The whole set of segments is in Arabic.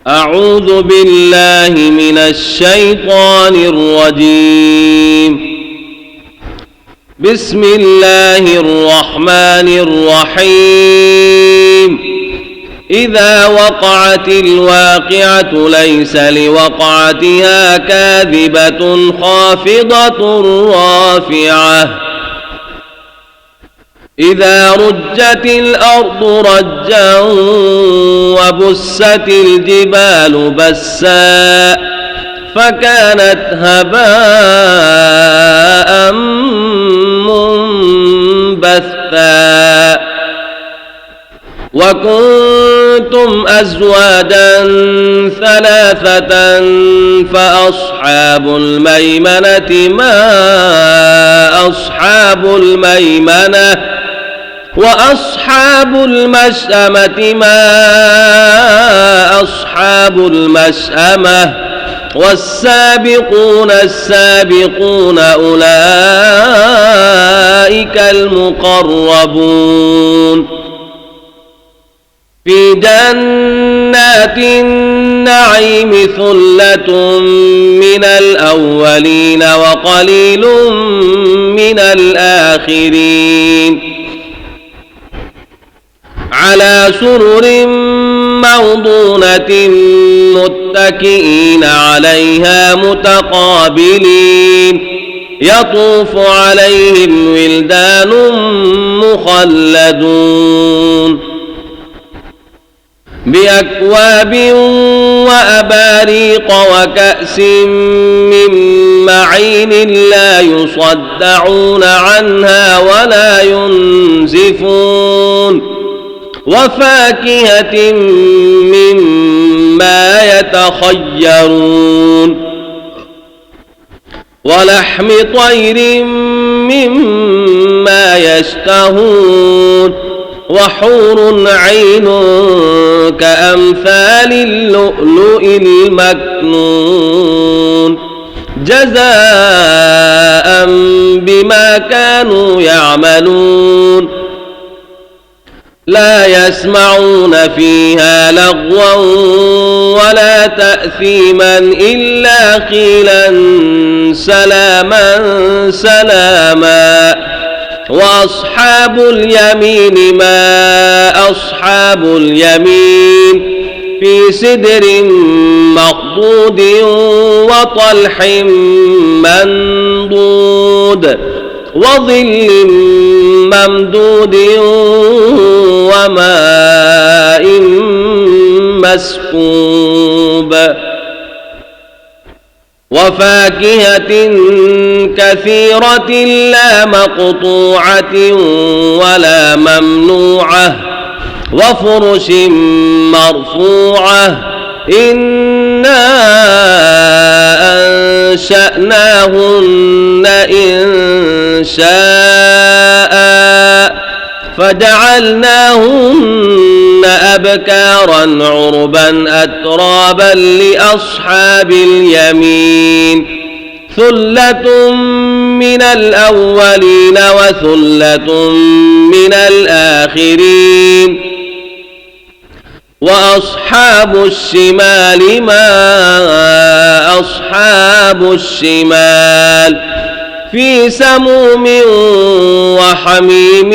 أعوذ بالله من الشيطان الرجيم. بسم الله الرحمن الرحيم. إذا وقعت الواقعة ليس لوقعتها كاذبة خافضة رافعة إذا رجت الأرض رجا وبست الجبال بسا فكانت هباء منبثا وكنتم أزواجا ثلاثة فأصحاب الميمنة ما أصحاب الميمنة وأصحاب المشأمة ما أصحاب المشأمة والسابقون السابقون أولئك المقربون في جنات النعيم ثلة من الأولين وقليل من الآخرين على سرر موضونة متكئين عليها متقابلين يطوف عليهم ولدان مخلدون بأكواب وأباريق وكأس من معين لا يصدعون عنها ولا ينزفون وفاكهة مما يتخيرون ولحم طير مما يشتهون وحور عين كأمثال اللؤلؤ المكنون جزاء بما كانوا يعملون لا يسمعون فيها لغوا ولا تأثيما إلا قيلا سلاما سلاما وأصحاب اليمين ما أصحاب اليمين في سدر مخضود وطلح منضود وظل ممدود وماء مسكوب وفاكهة كثيرة لا مقطوعة ولا ممنوعة وفرش مرفوعة إنا أنشأناهن إنشاء فجعلناهن أبكارا عربا أترابا لأصحاب اليمين ثلة من الأولين وثلة من الآخرين وأصحاب الشمال ما أصحاب الشمال في سموم وحميم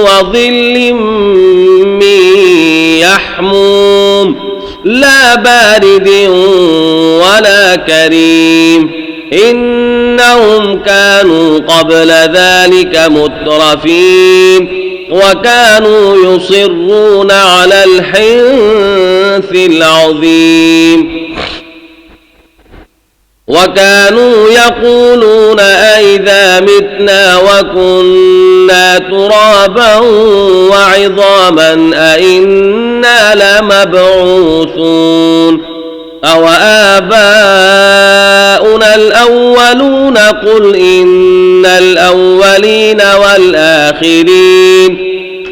وظل من يحموم لا بارد ولا كريم إنهم كانوا قبل ذلك مترفين وكانوا يصرون على الحنث العظيم وكانوا يقولون أئذا متنا وكنا ترابا وعظاما أئنا لمبعوثون أو آباؤنا الأولون قل إن الأولين والآخرين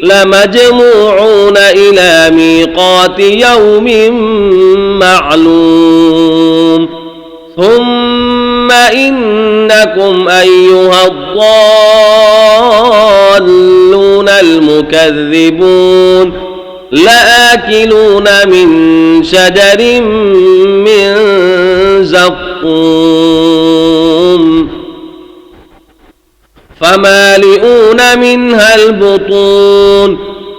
لمجموعون إلى ميقات يوم معلوم ثم إنكم أيها الضالون المكذبون لآكلون من شجر من زقوم فمالئون منها البطون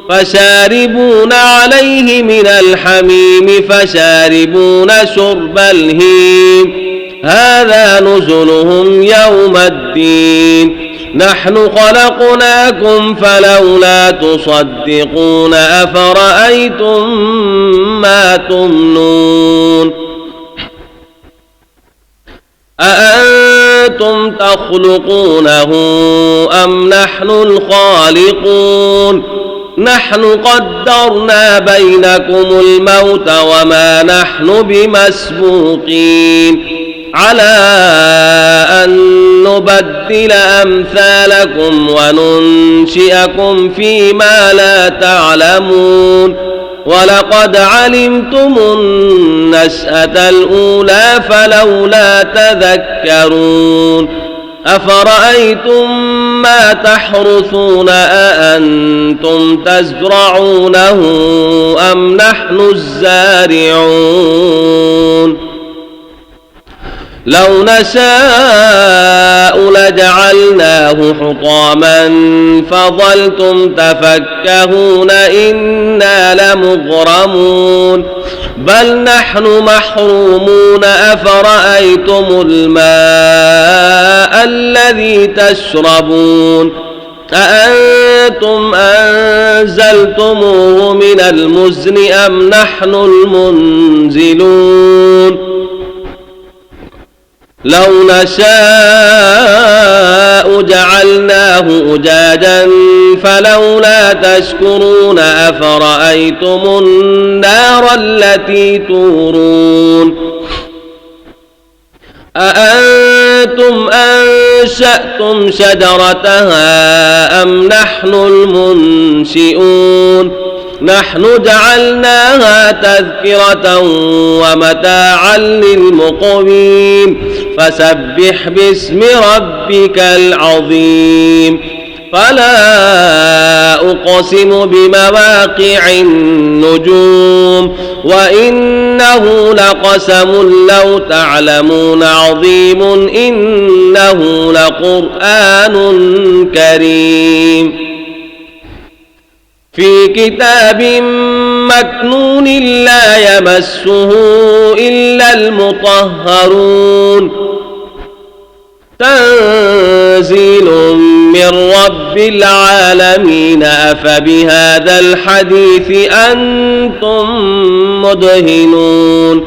فشاربون عليه من الحميم فشاربون شرب الهيم هذا نزلهم يوم الدين نحن خلقناكم فلولا تصدقون أفرأيتم ما تمنون أأنتم تخلقونه أم نحن الخالقون نحن قدرنا بينكم الموت وما نحن بمسبوقين على أن نبدل أمثالكم وننشئكم فيما لا تعلمون ولقد علمتم النشأة الأولى فلولا تذكرون أفرأيتم ما تحرثون أأنتم تزرعونه أم نحن الزارعون لو نشاء لجعلناه حطاما فظلتم تفكهون إنا لمغرمون بل نحن محرومون أفرأيتم الماء الذي تشربون أأنتم أنزلتموه من المزن أم نحن المنزلون لو نشاء جعلناه أجاجا فلولا تشكرون أفرأيتم النار التي تورون أأنتم أنشأتم شجرتها أم نحن المنشئون نحن جعلناها تذكرة ومتاعا للمقوين فسبح باسم ربك العظيم فلا أقسم بمواقع النجوم وإنه لقسم لو تعلمون عظيم إنه لقرآن كريم في كتاب مكنون لا يمسه إلا المطهرون تنزيل من رب العالمين أفبهذا الحديث أنتم مدهنون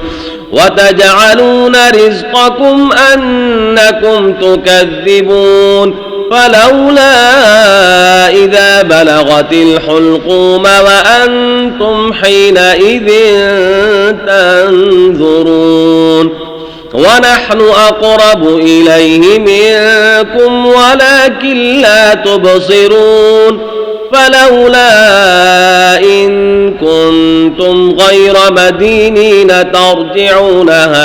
وتجعلون رزقكم أنكم تكذبون فلولا إذا بلغت الحلقوم وأنتم حينئذ تنظرون ونحن أقرب إليه منكم ولكن لا تبصرون فلولا إن كنتم غير مدينين ترجعونها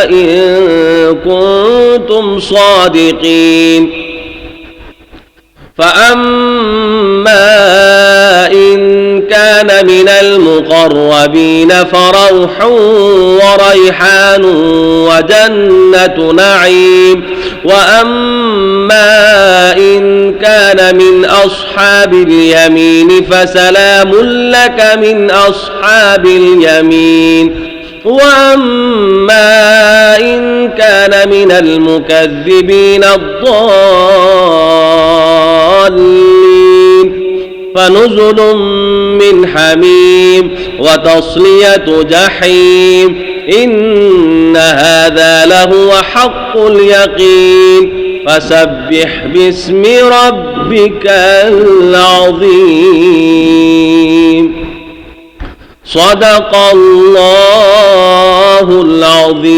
إن كنتم صادقين فأما إن كان من المقربين فروح وريحان وجنة نعيم وأما إن كان من أصحاب اليمين فسلام لك من أصحاب اليمين وأما إن كان من المكذبين الضالين فنزل من حميم وتصلية جحيم إن هذا لهو حق اليقين فسبح باسم ربك العظيم صدق الله العظيم.